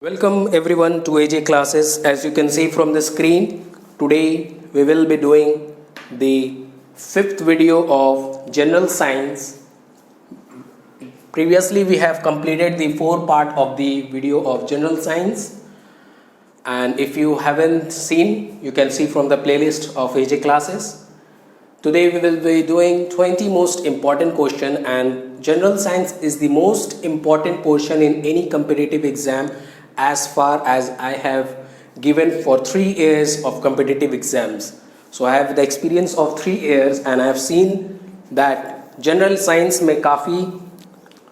Welcome everyone to AJ classes. As you can see from the screen, today we will be doing the fifth video of general science. Previously we have completed the four part of the video of general science, and if you haven't seen, you can see from the playlist of AJ classes. Today we will be doing 20 most important question, and general science is the most important portion in any competitive exam as far as I have given for 3 years of competitive exams. So I have the experience of 3 years and I have seen that general science में काफ़ी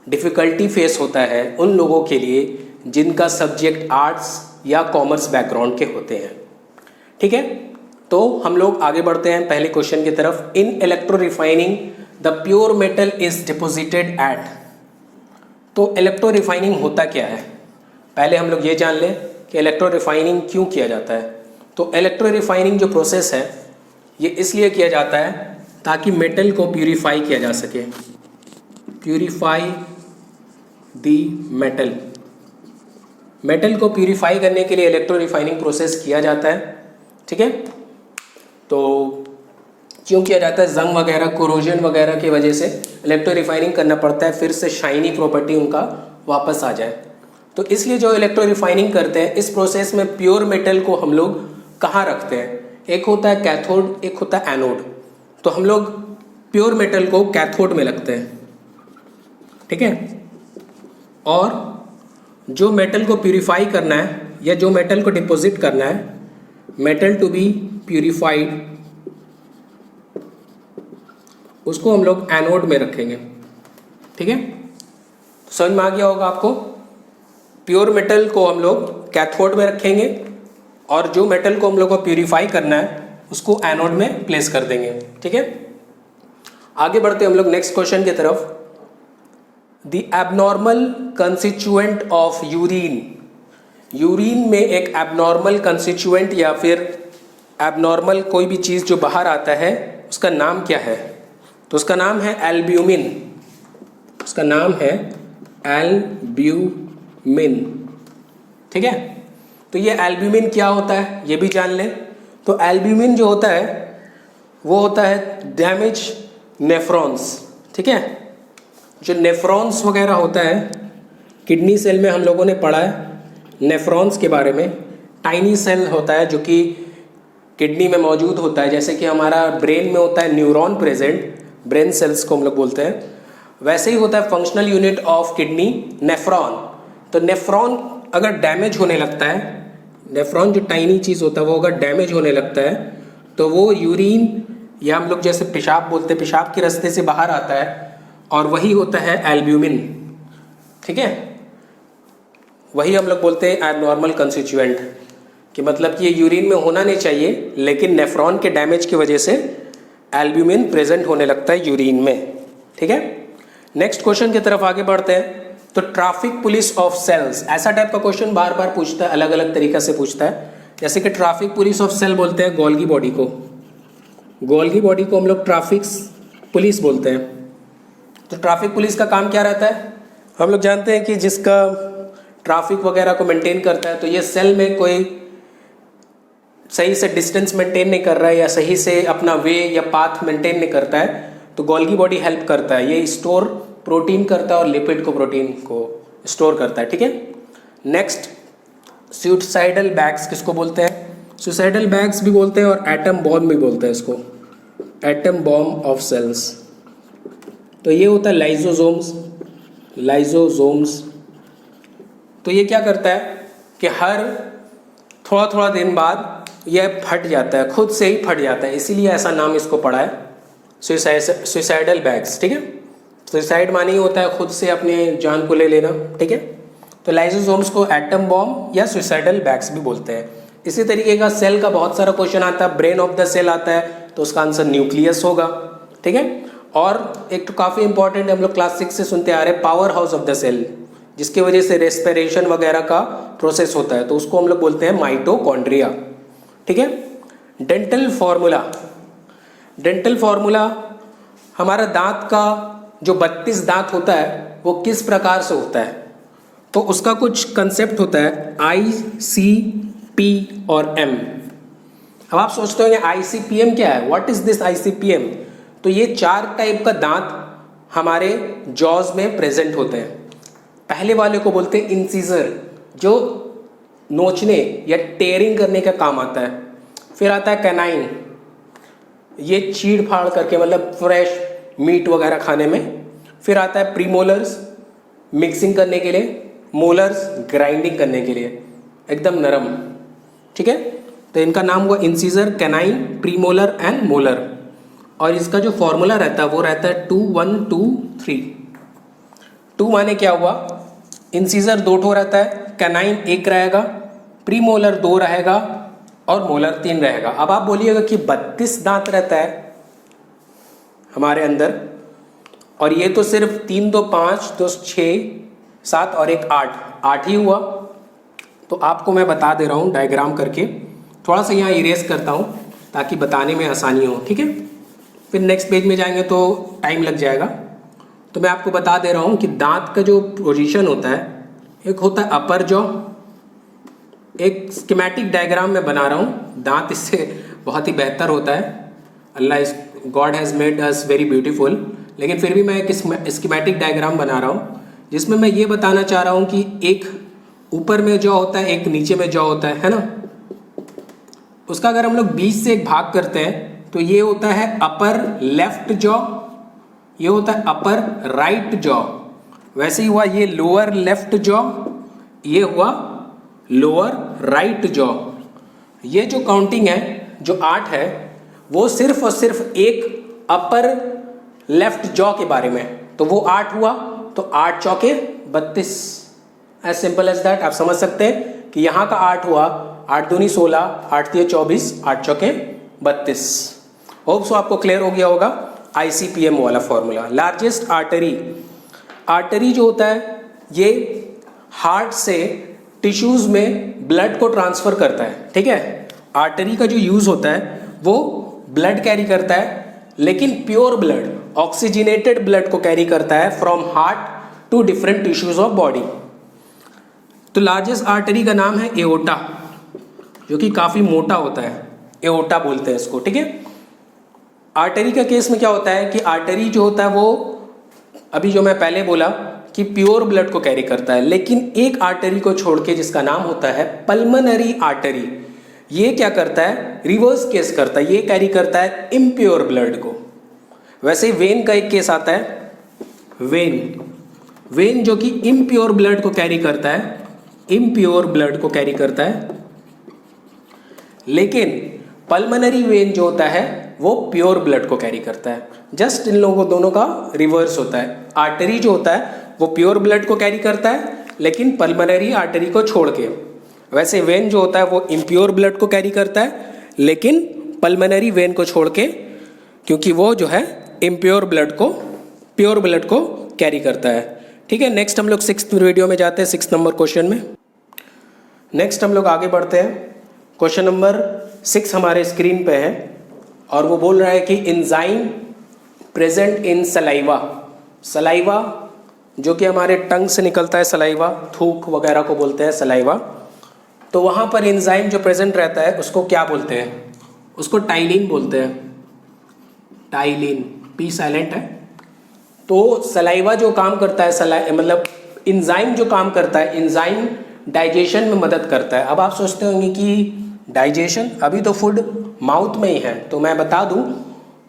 difficulty face होता है उन लोगों के लिए जिनका subject arts या कॉमर्स बैकग्राउंड के होते हैं. ठीक है, तो हम लोग आगे बढ़ते हैं पहले क्वेश्चन की तरफ. In electro refining the pure metal is deposited at. तो इलेक्ट्रो रिफाइनिंग होता क्या है, पहले हम लोग ये जान लें कि इलेक्ट्रो रिफाइनिंग क्यों किया जाता है. तो इलेक्ट्रो रिफाइनिंग जो प्रोसेस है ये इसलिए किया जाता है ताकि मेटल को प्यूरिफाई किया जा सके. प्यूरिफाई दी मेटल. मेटल को प्यूरिफाई करने के लिए इलेक्ट्रो रिफाइनिंग प्रोसेस किया जाता है. ठीक है, तो क्यों किया जाता है, जंग वगैरह कोरोजन वगैरह की वजह से इलेक्ट्रो रिफाइनिंग करना पड़ता है, फिर से शाइनी प्रॉपर्टी उनका वापस आ जाए. तो इसलिए जो इलेक्ट्रो रिफाइनिंग करते हैं इस प्रोसेस में प्योर मेटल को हम लोग कहाँ रखते हैं, एक होता है कैथोड, एक होता है एनोड. तो हम लोग प्योर मेटल को कैथोड में रखते हैं. ठीक है, और जो मेटल को प्यूरिफाई करना है या जो मेटल को डिपॉजिट करना है, मेटल टू बी प्यूरिफाइड, उसको हम लोग एनोड में रखेंगे. ठीक है, समझ में आ गया होगा आपको. प्योर मेटल को हम लोग कैथोड में रखेंगे और जो मेटल को हम लोग को प्यूरिफाई करना है उसको एनोड में प्लेस कर देंगे. ठीक है, आगे बढ़ते हम लोग नेक्स्ट क्वेश्चन की तरफ. The abnormal constituent of urine. Urine में एक एबनॉर्मल कंस्टिट्यूएंट या फिर एबनॉर्मल कोई भी चीज़ जो बाहर आता है उसका नाम क्या है. तो उसका नाम है एल्ब्यूमिन. उसका नाम है एल्ब्यूमिन. ठीक है, तो ये एल्ब्यूमिन क्या होता है ये भी जान लें. तो एल्ब्यूमिन जो होता है वो होता है डैमेज नेफ्रॉन्स. ठीक है, जो नेफ्रॉन्स वगैरह होता है, किडनी सेल में हम लोगों ने पढ़ा है नेफ्रॉन्स के बारे में. टाइनी सेल होता है जो कि किडनी में मौजूद होता है, जैसे कि हमारा ब्रेन में होता है न्यूरॉन प्रेजेंट, ब्रेन सेल्स को हम लोग बोलते हैं, वैसे ही होता है functional unit of kidney nephron. तो नेफ्रॉन अगर डैमेज होने लगता है, नेफ्रॉन जो टाइनी चीज़ होता है वो अगर डैमेज होने लगता है तो वो यूरिन या हम लोग जैसे पेशाब बोलते हैं, पेशाब के रास्ते से बाहर आता है और वही होता है एल्ब्यूमिन. ठीक है, वही हम लोग बोलते हैं एबनॉर्मल कंस्टिट्यूएंट, कि मतलब कि ये यूरिन में होना नहीं चाहिए लेकिन नेफ्रॉन के डैमेज की वजह से एल्ब्यूमिन प्रेजेंट होने लगता है यूरिन में. ठीक है, नेक्स्ट क्वेश्चन की तरफ आगे बढ़ते हैं. तो ट्रैफिक पुलिस ऑफ सेल्स, ऐसा टाइप का क्वेश्चन बार बार पूछता है, अलग अलग तरीका से पूछता है. जैसे कि ट्रैफिक पुलिस ऑफ सेल बोलते हैं गोल्गी बॉडी को. गोल्गी बॉडी को हम लोग ट्रैफिक पुलिस बोलते हैं. तो ट्रैफिक पुलिस का काम क्या रहता है, हम लोग जानते हैं कि जिसका ट्रैफिक वगैरह को मेंटेन करता है, तो ये सेल में कोई सही से डिस्टेंस मेंटेन नहीं कर रहा है या सही से अपना वे या पाथ मेंटेन नहीं करता है, तो गोल्गी बॉडी हेल्प करता है. ये स्टोर प्रोटीन करता है और लिपिड को, प्रोटीन को स्टोर करता है. ठीक है, नेक्स्ट सुसाइडल बैग्स किसको बोलते हैं, सुसाइडल बैग्स भी बोलते हैं और एटम बॉम्ब भी बोलते हैं इसको, एटम बॉम्ब ऑफ सेल्स. तो ये होता है लाइजोसोम्स. लाइजोसोम्स तो ये क्या करता है कि हर थोड़ा थोड़ा दिन बाद यह फट जाता है, खुद से ही फट जाता है, इसीलिए ऐसा नाम इसको पड़ा है सुसाइडल बैग्स. ठीक है, सुसाइड माने ही होता है खुद से अपने जान को ले लेना. ठीक है, तो लाइसोसोम्स को एटम बॉम्ब या सुसाइडल बैग्स भी बोलते हैं. इसी तरीके का सेल का बहुत सारा क्वेश्चन आता है. ब्रेन ऑफ द सेल आता है तो उसका आंसर न्यूक्लियस होगा. ठीक है, और एक तो काफ़ी इंपॉर्टेंट हम लोग क्लास 6 से सुनते आ रहे हैं, powerhouse of the cell, जिसकी वजह से रेस्पिरेशन वगैरह का प्रोसेस होता है, तो उसको हम लोग बोलते हैं माइटोकॉन्ड्रिया. ठीक है, डेंटल फॉर्मूला. डेंटल फॉर्मूला हमारा दांत का जो 32 दांत होता है वो किस प्रकार से होता है. तो उसका कुछ कंसेप्ट होता है ICP और M। अब आप सोचते होंगे ICPM क्या है, व्हाट इज दिस ICPM? तो ये 4 टाइप का दांत हमारे जॉज में प्रेजेंट होते हैं। पहले वाले को बोलते हैं इंसीजर, जो नोचने या टेयरिंग करने का काम आता है। फिर आता है कैनाइन, ये चीड़ फाड़ करके मतलब फ्रेश मीट वगैरह खाने में। फिर आता है प्रीमोलर्स, मिक्सिंग करने के लिए। मोलर्स, ग्राइंडिंग करने के लिए, एकदम नरम। ठीक है, तो इनका नाम हुआ incisor, canine, premolar and molar. और इसका जो फॉर्मूला रहता है वो रहता है 2 1 2 3। 2 माने क्या हुआ, इंसीजर 2 ठो रहता है, कैनाइन 1 रहेगा, प्रीमोलर 2 रहेगा और मोलर 3 रहेगा। अब आप बोलिएगा कि 32 दांत रहता है हमारे अंदर, और ये तो सिर्फ 3 2 5 2 6 7 और 1 8 ही हुआ। तो आपको मैं बता दे रहा हूँ डायग्राम करके, थोड़ा सा यहाँ इरेज करता हूँ ताकि बताने में आसानी हो। ठीक है, फिर नेक्स्ट पेज में जाएंगे तो टाइम लग जाएगा। तो मैं आपको बता दे रहा हूँ कि दांत का जो पोजीशन होता है, एक होता है अपर जॉ, एक स्कीमेटिक डायग्राम में बना रहा हूँ, दांत इससे बहुत ही बेहतर होता है। अल्लाह इस God has made us very beautiful, लेकिन फिर भी मैं एक स्कीमेटिक डायग्राम बना रहा हूँ जिसमें मैं ये बताना चाह रहा हूँ कि एक ऊपर में जॉ होता है, एक नीचे में जॉ होता है ना। उसका अगर हम लोग 20 से एक भाग करते हैं तो ये होता है अपर लेफ्ट जॉ, ये होता है अपर राइट जॉ। वैसे ही हुआ ये लोअर लेफ्ट जॉ, ये हुआ लोअर राइट जॉ। ये जो काउंटिंग है, जो 8 है, वो सिर्फ और सिर्फ एक अपर लेफ्ट जॉ के बारे में। तो वो 8 हुआ, तो 8 चौके 32, एज सिंपल एज दैट। आप समझ सकते हैं कि यहाँ का 8 हुआ, 8 दूनी 16, 8 तिये 24, 8 चौके 32। होप सो आपको क्लियर हो गया होगा ICPM वाला फॉर्मूला। लार्जेस्ट आर्टरी, आर्टरी जो होता है ये हार्ट से टिश्यूज में ब्लड को ट्रांसफर करता है। ठीक है, आर्टरी का जो यूज होता है वो ब्लड कैरी करता है, लेकिन प्योर ब्लड, ऑक्सीजनेटेड ब्लड को कैरी करता है from heart to different tissues of body. तो लार्जेस्ट आर्टरी का नाम है एओर्टा, जो कि काफी मोटा होता है, एओर्टा बोलते हैं इसको। ठीक है, आर्टरी का केस में क्या होता है कि आर्टरी जो होता है वो, अभी जो मैं पहले बोला कि प्योर ब्लड को कैरी करता है, लेकिन एक आर्टरी को छोड़ के जिसका नाम होता है पल्मनरी आर्टरी, ये क्या करता है, रिवर्स केस करता है, ये कैरी करता है इम्प्योर ब्लड को। वैसे वेन का एक केस आता है, वेन जो कि इम्प्योर ब्लड को कैरी करता है, इम्प्योर ब्लड को कैरी करता है, लेकिन पल्मनरी वेन जो होता है वो प्योर ब्लड को कैरी करता है। जस्ट इन लोगों दोनों का रिवर्स होता है। आर्टरी जो होता है वो प्योर ब्लड को कैरी करता है, लेकिन पल्मनरी आर्टरी को छोड़ के। वैसे वेन जो होता है वो इम्प्योर ब्लड को कैरी करता है, लेकिन पल्मनरी वेन को छोड़ के, क्योंकि वो जो है इम्प्योर ब्लड को प्योर ब्लड को कैरी करता है। ठीक है, नेक्स्ट हम लोग 6th वीडियो में जाते हैं, 6 नंबर क्वेश्चन में। नेक्स्ट हम लोग आगे बढ़ते हैं। क्वेश्चन नंबर 6 हमारे स्क्रीन पे है और वो बोल रहा है कि enzyme present in saliva. Saliva जो कि हमारे टंग से निकलता है, सलाइवा, थूक वगैरह को बोलते हैं सलाइवा। तो वहाँ पर एंजाइम जो प्रेजेंट रहता है उसको क्या बोलते हैं, उसको टाइलिन बोलते हैं। टाइलिन, पी साइलेंट है। तो सलाइवा जो काम करता है, मतलब एंजाइम जो काम करता है, एंजाइम डाइजेशन में मदद करता है। अब आप सोचते होंगे कि डाइजेशन, अभी तो फूड माउथ में ही है, तो मैं बता दूं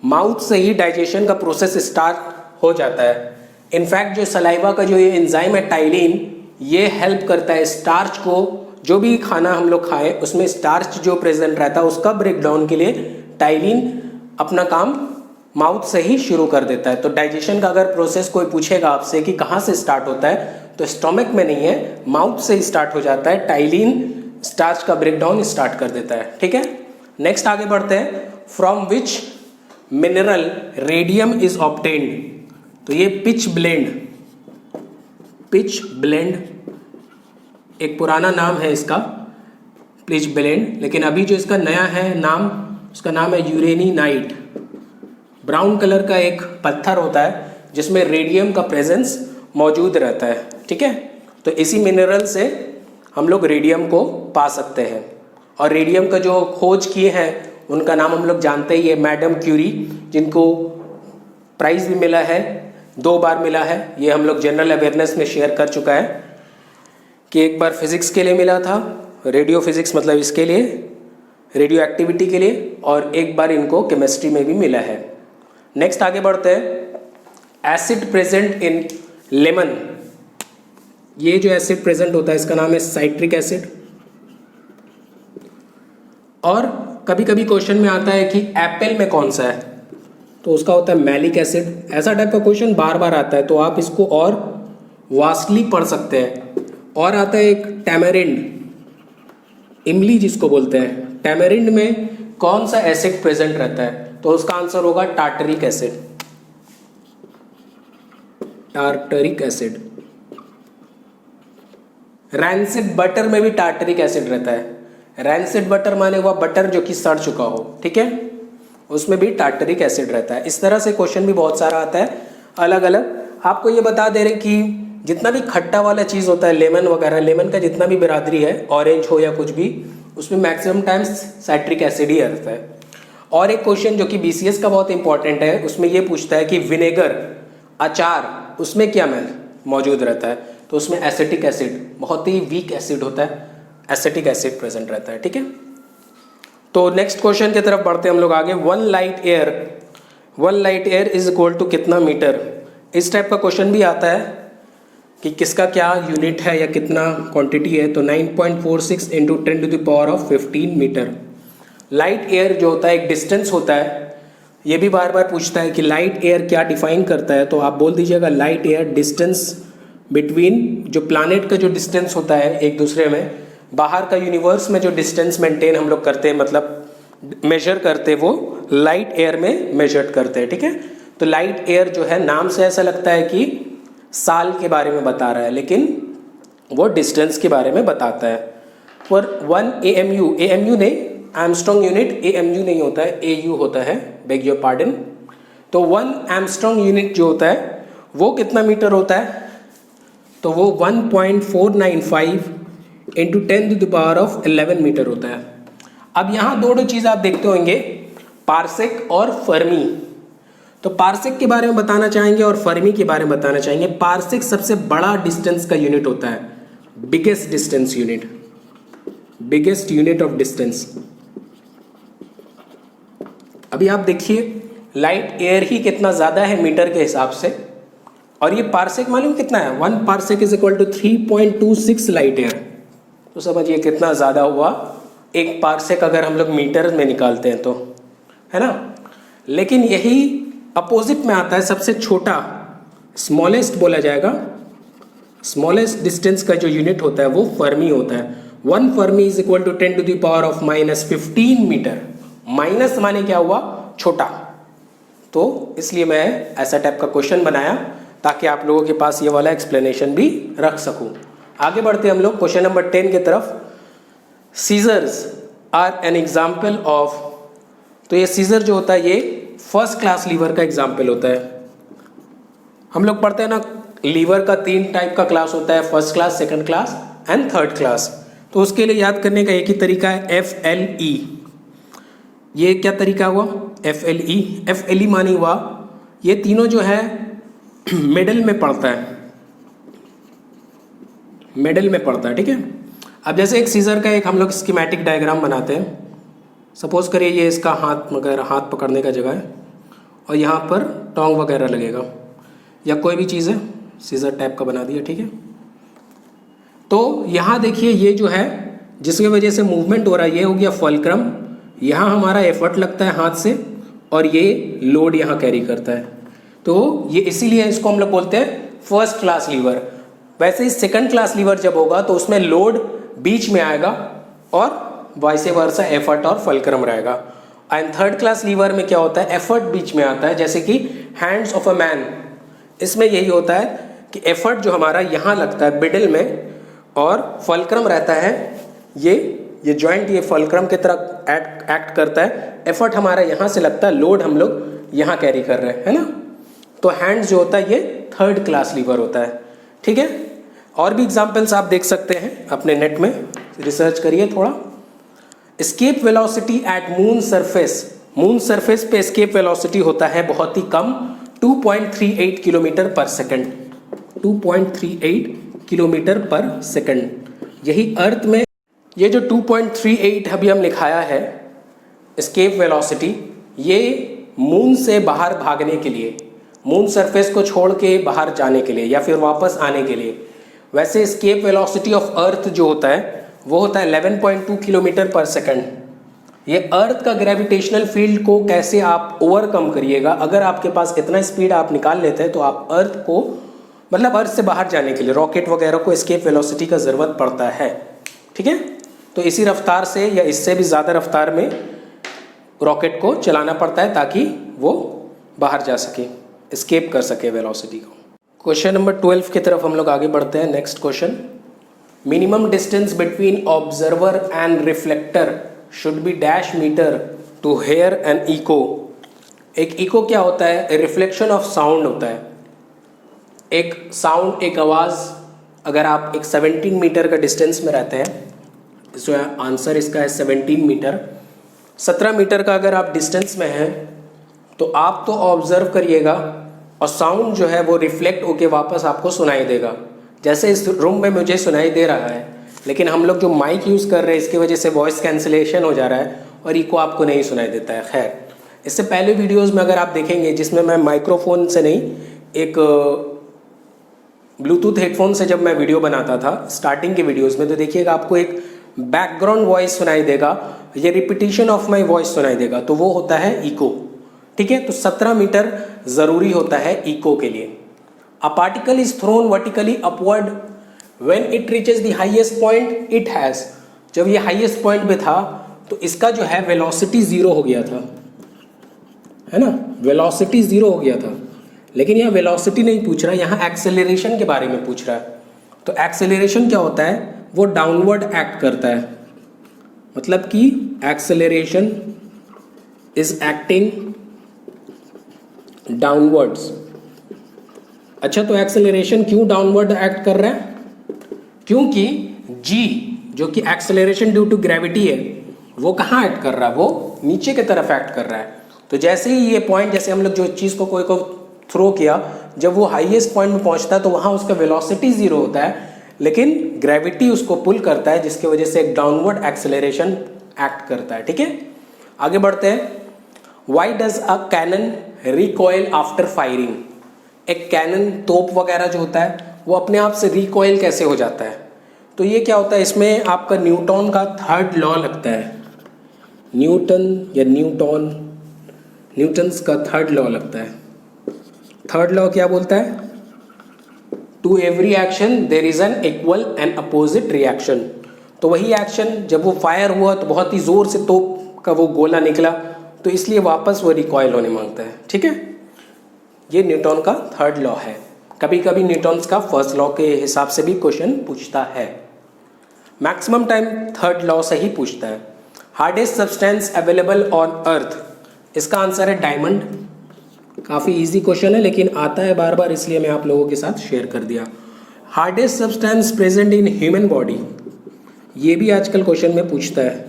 माउथ से ही डाइजेशन का प्रोसेस स्टार्ट हो जाता है। इनफैक्ट जो सलाइवा का जो ये एंजाइम है टाइलिन, ये हेल्प करता है स्टार्च को, जो भी खाना हम लोग खाएं उसमें स्टार्च जो प्रेजेंट रहता है उसका ब्रेक डाउन के लिए टाइलिन अपना काम माउथ से ही शुरू कर देता है। तो डाइजेशन का अगर प्रोसेस कोई पूछेगा आपसे कि कहाँ से स्टार्ट होता है, तो स्टोमक में नहीं है, माउथ से ही स्टार्ट हो जाता है। टाइलिन स्टार्च का ब्रेक डाउन स्टार्ट कर देता है। ठीक है, नेक्स्ट आगे बढ़ते हैं। From which mineral radium is obtained. तो ये पिच ब्लेंड एक पुराना नाम है इसका, पिच ब्लेंड, लेकिन अभी जो इसका नया है नाम, उसका नाम है यूरेनिनाइट। ब्राउन कलर का एक पत्थर होता है जिसमें रेडियम का प्रेजेंस मौजूद रहता है। ठीक है, तो इसी मिनरल से हम लोग रेडियम को पा सकते हैं। और रेडियम का जो खोज किए हैं उनका नाम हम लोग जानते ही है, मैडम क्यूरी, जिनको प्राइज़ भी मिला है, 2 बार मिला है। ये हम लोग जनरल अवेयरनेस में शेयर कर चुका है कि एक बार फिजिक्स के लिए मिला था, रेडियो फिजिक्स मतलब इसके लिए, रेडियो एक्टिविटी के लिए, और एक बार इनको केमिस्ट्री में भी मिला है। नेक्स्ट आगे बढ़ते हैं। Acid present in lemon. ये जो एसिड प्रेजेंट होता है इसका नाम है साइट्रिक एसिड। और कभी कभी क्वेश्चन में आता है कि एप्पल में कौन सा है, तो उसका होता है मैलिक एसिड। ऐसा टाइप का क्वेश्चन बार बार आता है, तो आप इसको और वास्टली पढ़ सकते हैं। और आता है एक टैमरिंड, इमली जिसको बोलते हैं, टैमरिंड में कौन सा एसिड प्रेजेंट रहता है, तो उसका आंसर होगा tartaric acid. Tartaric acid. Rancid butter में भी टार्टरिक एसिड रहता है। रैंसिड बटर माने हुआ बटर जो कि सड़ चुका हो, ठीक है, उसमें भी टार्टरिक एसिड रहता है। इस तरह से क्वेश्चन भी बहुत सारा आता है अलग अलग। आपको ये बता दे रहे कि जितना भी खट्टा वाला चीज़ होता है, लेमन वगैरह, लेमन का जितना भी बिरादरी है, ऑरेंज हो या कुछ भी, उसमें मैक्सिमम टाइम्स साइट्रिक एसिड ही रहता है। और एक क्वेश्चन जो कि BCS का बहुत इंपॉर्टेंट है, उसमें ये पूछता है कि विनेगर, अचार, उसमें क्या मौजूद रहता है, तो उसमें एसिटिक एसिड, बहुत ही वीक एसिड होता है, एसिटिक एसिड प्रेजेंट रहता है, ठीक है। तो नेक्स्ट क्वेश्चन की तरफ बढ़ते हैं हम लोग आगे। 1 light year is equal to कितना मीटर। इस टाइप का क्वेश्चन भी आता है कि किसका क्या यूनिट है या कितना क्वांटिटी है, तो 9.46 इंटू 10⁻15 मीटर। लाइट एयर जो होता है एक डिस्टेंस होता है। ये भी बार बार पूछता है कि लाइट एयर क्या डिफाइन करता है, तो आप बोल दीजिएगा लाइट एयर डिस्टेंस बिटवीन, जो प्लानेट का जो डिस्टेंस होता है एक दूसरे में, बाहर का यूनिवर्स में जो डिस्टेंस मेंटेन हम लोग करते हैं, मतलब मेजर करते हैं, वो लाइट एयर में मेजर करते हैं, ठीक है। तो लाइट एयर जो है नाम से ऐसा लगता है कि साल के बारे में बता रहा है, लेकिन वो डिस्टेंस के बारे में बताता है। पर 1 AMU नहीं, एमस्ट्रॉन्ग यूनिट, AMU नहीं होता है, AU होता है, बेग योर पार्डन। तो 1 एमस्ट्रॉन्ग यूनिट जो होता है वो कितना मीटर होता है, तो वो 1.495 इंटू 10⁻11 मीटर होता है। अब यहाँ दो चीज़ आप देखते होंगे, पार्सेक और फर्मी। तो पार्सेक के बारे में बताना चाहेंगे और फर्मी के बारे में बताना चाहेंगे। पार्सेक सबसे बड़ा डिस्टेंस का यूनिट होता है, biggest distance unit, biggest unit of distance. अभी आप देखिए लाइट एयर ही कितना ज़्यादा है मीटर के हिसाब से, और ये पार्सेक मालूम कितना है, 1 parsec is equal to 3.26 light year. तो समझिए कितना ज़्यादा हुआ, एक पार्सेक अगर हम लोग मीटर में निकालते हैं तो, है ना। लेकिन यही अपोजिट में आता है, सबसे छोटा, स्मॉलेस्ट बोला जाएगा, स्मॉलेस्ट डिस्टेंस का जो यूनिट होता है वो फर्मी होता है। 1 fermi is equal to 10⁻⁻15 metre. Minus माने क्या हुआ, छोटा। तो इसलिए मैं ऐसा टाइप का क्वेश्चन बनाया ताकि आप लोगों के पास ये वाला एक्सप्लेनेशन भी रख सकूं। आगे बढ़ते हैं हम लोग क्वेश्चन नंबर 10 की तरफ। Scissors are an example of, तो ये सीजर जो होता है ये फर्स्ट क्लास लीवर का एग्जाम्पल होता है। हम लोग पढ़ते हैं ना, लीवर का 3 टाइप का क्लास होता है, first class, second class and third class. तो उसके लिए याद करने का एक ही तरीका है, FLE। ये क्या तरीका हुआ, FLE मानी हुआ, ये तीनों जो है मिडल में पड़ता है, मिडल में पड़ता है, ठीक है। अब जैसे एक सीजर का एक हम लोग स्कीमेटिक डायग्राम बनाते हैं। सपोज करिए ये इसका हाथ वगैरह, हाथ पकड़ने का जगह है, और यहाँ पर टोंग वगैरह लगेगा या कोई भी चीज़ है, सीजर टाइप का बना दिया, ठीक है। तो यहाँ देखिए ये जो है जिसकी वजह से मूवमेंट हो रहा है, ये हो गया फल्क्रम। यहाँ हमारा एफर्ट लगता है हाथ से, और ये लोड यहाँ कैरी करता है। तो ये इसीलिए इसको हम लोग बोलते हैं फर्स्ट क्लास लीवर। वैसे ही सेकंड क्लास लीवर जब होगा तो उसमें लोड बीच में आएगा और वाइसे वर्सा एफर्ट और फल्क्रम रहेगा। एंड थर्ड क्लास लीवर में क्या होता है, एफर्ट बीच में आता है, जैसे कि हैंड्स ऑफ अ मैन। इसमें यही होता है कि एफर्ट जो हमारा यहाँ लगता है मिडिल में, और फल्क्रम रहता है ये जॉइंट, ये फल्क्रम की तरह एक्ट करता है। एफर्ट हमारा यहाँ से लगता है, लोड हम लोग यहाँ कैरी कर रहे हैं, है ना। तो हैंड्स जो होता है ये थर्ड क्लास लीवर होता है, ठीक है। और भी एग्जाम्पल्स आप देख सकते हैं अपने नेट में, रिसर्च करिए थोड़ा। Escape velocity at moon surface, moon surface पे एस्केप वेलोसिटी होता है बहुत ही कम, 2.38 किलोमीटर पर सेकंड, 2.38 किलोमीटर पर सेकंड। यही अर्थ में ये जो 2.38 अभी हम लिखाया है एस्केप वेलोसिटी, ये मून से बाहर भागने के लिए, मून सरफेस को छोड़ के बाहर जाने के लिए या फिर वापस आने के लिए। वैसे एस्केप वेलोसिटी ऑफ अर्थ जो होता है वो होता है 11.2 किलोमीटर पर सेकंड। ये अर्थ का ग्रेविटेशनल फील्ड को कैसे आप ओवरकम करिएगा, अगर आपके पास इतना स्पीड आप निकाल लेते हैं तो आप अर्थ को, मतलब अर्थ से बाहर जाने के लिए रॉकेट वगैरह को एस्केप वेलोसिटी का ज़रूरत पड़ता है। ठीक है, तो इसी रफ्तार से या इससे भी ज़्यादा रफ्तार में रॉकेट को चलाना पड़ता है ताकि वो बाहर जा सके, एस्केप कर सके वेलोसिटी को। क्वेश्चन नंबर 12 की तरफ हम लोग आगे बढ़ते हैं। Next question, minimum distance between observer and reflector should be dash metre to hear an echo. एक इको क्या होता है? रिफ्लेक्शन ऑफ साउंड होता है। एक साउंड, एक आवाज़, अगर आप एक 17 मीटर का डिस्टेंस में रहते हैं, जो आंसर इसका है 17 मीटर, 17 मीटर का अगर आप डिस्टेंस में हैं तो आप तो ऑब्जर्व करिएगा और साउंड जो है वो रिफ्लेक्ट होके वापस आपको सुनाई देगा। जैसे इस रूम में मुझे सुनाई दे रहा है, लेकिन हम लोग जो माइक यूज़ कर रहे हैं इसकी वजह से वॉइस कैंसिलेशन हो जा रहा है और इको आपको नहीं सुनाई देता है। खैर, इससे पहले वीडियोस में अगर आप देखेंगे जिसमें मैं माइक्रोफोन से नहीं, एक ब्लूटूथ हेडफोन से जब मैं वीडियो बनाता था स्टार्टिंग के वीडियोज़ में, तो देखिएगा आपको एक बैकग्राउंड वॉइस सुनाई देगा, ये रिपीटिशन ऑफ माई वॉइस सुनाई देगा, तो वो होता है इको। ठीक है, तो 17 मीटर ज़रूरी होता है इको के लिए। A particle is thrown vertically upward when it reaches the highest point it has. जब ये हाईएस्ट पॉइंट पे था तो इसका जो है वेलोसिटी 0 हो गया था, है ना, वेलोसिटी 0 हो गया था। लेकिन यहाँ वेलोसिटी नहीं पूछ रहा, यहाँ एक्सेलरेशन के बारे में पूछ रहा है। तो एक्सेलरेशन क्या होता है? वो डाउनवर्ड एक्ट करता है, मतलब कि एक्सेलरेशन इज एक्टिंग डाउनवर्ड्स। अच्छा, तो एक्सेलरेशन क्यों डाउनवर्ड एक्ट कर रहा है? क्योंकि जी जो कि एक्सेलरेशन ड्यू टू ग्रेविटी है वो कहाँ एक्ट कर रहा है? वो नीचे की तरफ एक्ट कर रहा है। तो जैसे ही ये पॉइंट, जैसे हम लोग जो चीज़ को कोई को थ्रो किया, जब वो हाईएस्ट पॉइंट में पहुंचता है तो वहाँ उसका वेलोसिटी 0 होता है, लेकिन ग्रेविटी उसको पुल करता है जिसकी वजह से एक डाउनवर्ड एक्सेलरेशन एक्ट करता है। ठीक है, आगे बढ़ते हैं। Why does a cannon recoil after firing? एक कैनन, तोप वगैरह जो होता है वो अपने आप से रिकॉइल कैसे हो जाता है? तो ये क्या होता है, इसमें आपका न्यूटन का थर्ड लॉ लगता है। न्यूटन्स का थर्ड लॉ लगता है। थर्ड लॉ क्या बोलता है? To every action there is an equal and opposite reaction. तो वही एक्शन जब वो फायर हुआ तो बहुत ही जोर से तोप का वो गोला निकला, तो इसलिए वापस वो रिकॉइल होने मांगता है। ठीक है, ये न्यूटन का थर्ड लॉ है। कभी कभी न्यूटन्स का फर्स्ट लॉ के हिसाब से भी क्वेश्चन पूछता है। मैक्सिमम टाइम थर्ड लॉ से ही पूछता है। Hardest substance available on earth, इसका आंसर है डायमंड। काफ़ी इजी क्वेश्चन है लेकिन आता है बार बार, इसलिए मैं आप लोगों के साथ शेयर कर दिया। Hardest substance present in human body, ये भी आजकल क्वेश्चन में पूछता है।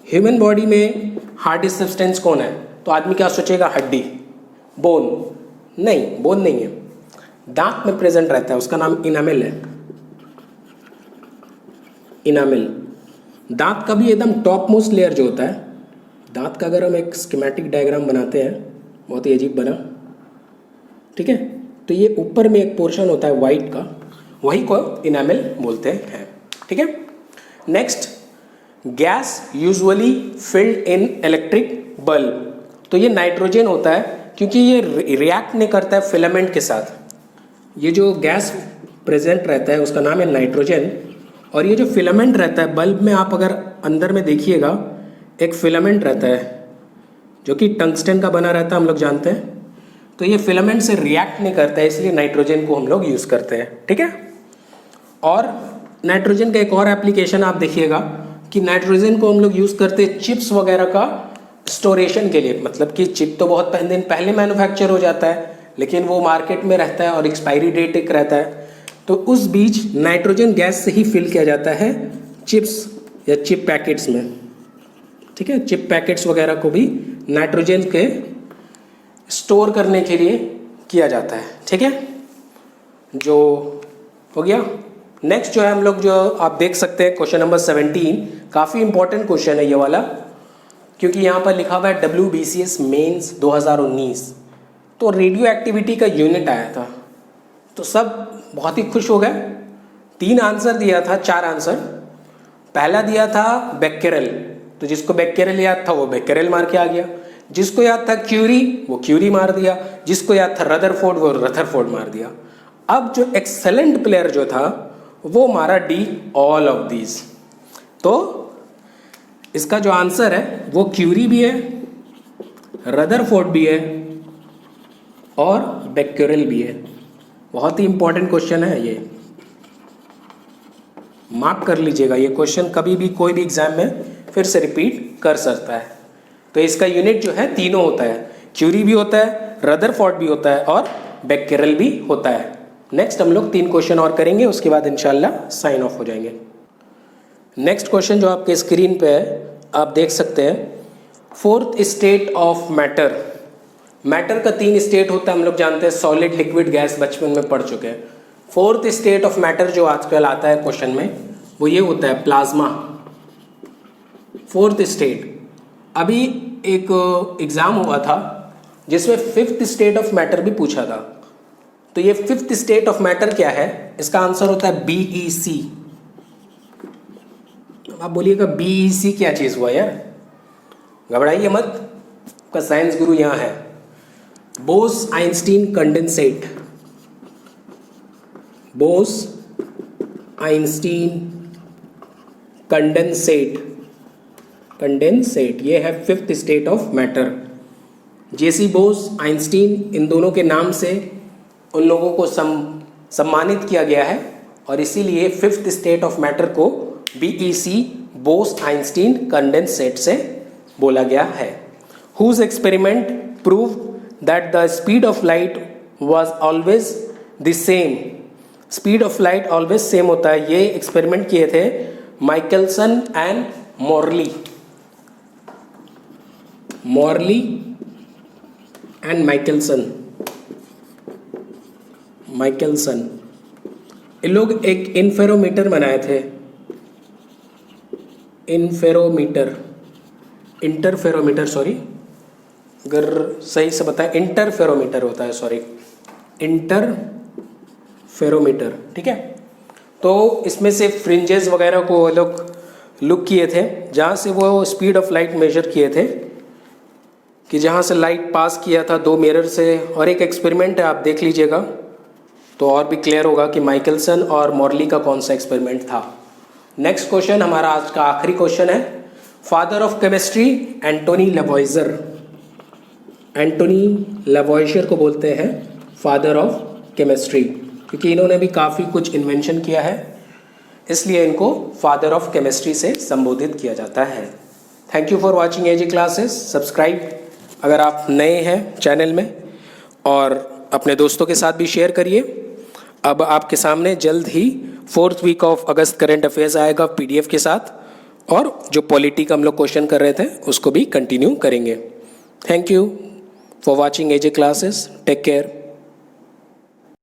ह्यूमन बॉडी में हार्डेस्ट सब्सटेंस कौन है? तो आदमी क्या सोचेगा? हड्डी, बोन। नहीं, बोन नहीं है, दांत में प्रेजेंट रहता है, उसका नाम इनामेल है। इनामेल दांत का भी एकदम टॉप मोस्ट लेयर जो होता है। दांत का अगर हम एक स्कीमेटिक डायग्राम बनाते हैं, बहुत ही अजीब बना, ठीक है, तो ये ऊपर में एक पोर्शन होता है वाइट का, वही को इनामेल बोलते हैं। ठीक है, next, gas usually filled in electric bulb. तो ये नाइट्रोजन होता है क्योंकि ये रिएक्ट नहीं करता है फिलामेंट के साथ। ये जो गैस प्रेजेंट रहता है उसका नाम है नाइट्रोजन, और ये जो फिलामेंट रहता है बल्ब में, आप अगर अंदर में देखिएगा एक फिलामेंट रहता है जो कि टंगस्टन का बना रहता है, हम लोग जानते हैं। तो ये फिलामेंट से रिएक्ट नहीं करता है, इसलिए नाइट्रोजन को हम लोग यूज़ करते हैं। ठीक है, और नाइट्रोजन का एक और एप्लीकेशन आप देखिएगा कि नाइट्रोजन को हम लोग यूज़ करते हैं चिप्स वगैरह का स्टोरेशन के लिए। मतलब कि चिप तो बहुत दिन पहले मैन्युफैक्चर हो जाता है, लेकिन वो मार्केट में रहता है और एक्सपायरी डेट एक रहता है, तो उस बीच नाइट्रोजन गैस से ही फिल किया जाता है चिप्स या चिप पैकेट्स में, ठीक है। चिप पैकेट्स वगैरह को भी नाइट्रोजन के स्टोर करने के लिए किया जाता है, ठीक है। जो हो गया। नेक्स्ट जो है हम लोग, जो आप देख सकते हैं क्वेश्चन नंबर 17, काफ़ी इंपॉर्टेंट क्वेश्चन है ये वाला, क्योंकि यहाँ पर लिखा हुआ है WBCS मेंस 2019। तो रेडियो एक्टिविटी का यूनिट आया था, तो सब बहुत ही खुश हो गए। 3 आंसर दिया था, 4 आंसर। पहला दिया था बेक्केरेल, तो जिसको बेक्केरेल याद था वो बेक्केरेल मार के आ गया। जिसको याद था क्यूरी वो क्यूरी मार दिया। जिसको याद था रदरफोर्ड वो रदरफोर्ड मार दिया। अब जो एक्सेलेंट प्लेयर जो था वो मारा डी, ऑल ऑफ दीज। तो इसका जो आंसर है वो क्यूरी भी है, रदरफोर्ड भी है और बेक्केरेल भी है। बहुत ही इंपॉर्टेंट क्वेश्चन है ये, मार्क कर लीजिएगा। ये क्वेश्चन कभी भी कोई भी एग्जाम में फिर से रिपीट कर सकता है। तो इसका यूनिट जो है तीनों होता है, क्यूरी भी होता है, रदरफोर्ड भी होता है और बेक्केरेल भी होता है। नेक्स्ट हम लोग 3 क्वेश्चन और करेंगे, उसके बाद इंशाल्लाह साइन ऑफ हो जाएंगे। नेक्स्ट क्वेश्चन जो आपके स्क्रीन पे है, आप देख सकते हैं, 4th state of matter. Matter का 3 स्टेट होता है, हम लोग जानते हैं, सॉलिड, लिक्विड, गैस, बचपन में पढ़ चुके हैं। 4th स्टेट ऑफ मैटर जो आजकल आता है क्वेश्चन में, वो ये होता है प्लाज्मा। 4th state. अभी एक एग्ज़ाम हुआ था जिसमें 5th स्टेट ऑफ मैटर भी पूछा था। तो ये 5th स्टेट ऑफ मैटर क्या है? इसका आंसर होता है BEC। आप बोलिएगा BEC क्या चीज़ हुआ यार, घबराइए मत, आपका साइंस गुरु यहाँ है। Bose Einstein condensate. Bose Einstein condensate, condensate ये है 5th state of matter. JC Bose, Einstein, इन दोनों के नाम से उन लोगों को सम्मानित किया गया है और इसीलिए 5th स्टेट ऑफ मैटर को BEC, बोस आइंस्टीन कंडेंसेट से बोला गया है। Whose experiment proved that the speed of light was always the same. Speed of light always same होता है, ये एक्सपेरिमेंट किए थे Michelson and Morley. Morley and Michelson, Michelson, इन लोग एक इंफेरोमीटर बनाए थे। इनफेरोमीटर, इंटरफेरोमीटर, सॉरी अगर सही से बताएं, इंटरफेरोमीटर होता है, सॉरी इंटरफेरोमीटर, ठीक है। तो इसमें से फ्रिंजेस वगैरह को वो लोग लुक किए थे, जहाँ से वो स्पीड ऑफ लाइट मेजर किए थे, कि जहाँ से लाइट पास किया था 2 मिरर से। और एक एक्सपेरिमेंट है, आप देख लीजिएगा तो और भी क्लियर होगा कि माइकलसन और मॉर्ली का कौन सा एक्सपेरिमेंट था। नेक्स्ट क्वेश्चन हमारा आज का आखिरी क्वेश्चन है। Father of chemistry Antoine Lavoisier. Antoine Lavoisier को बोलते हैं फादर ऑफ केमिस्ट्री, क्योंकि इन्होंने भी काफ़ी कुछ इन्वेंशन किया है, इसलिए इनको फादर ऑफ केमिस्ट्री से संबोधित किया जाता है। Thank you for watching AG classes. Subscribe अगर आप नए हैं चैनल में, और अपने दोस्तों के साथ भी शेयर करिए। अब आपके सामने जल्द ही 4th week of August current affairs आएगा PDF के साथ, और जो पॉलिटी का हम लोग क्वेश्चन कर रहे थे उसको भी कंटिन्यू करेंगे। Thank you for watching AJ classes. Take care.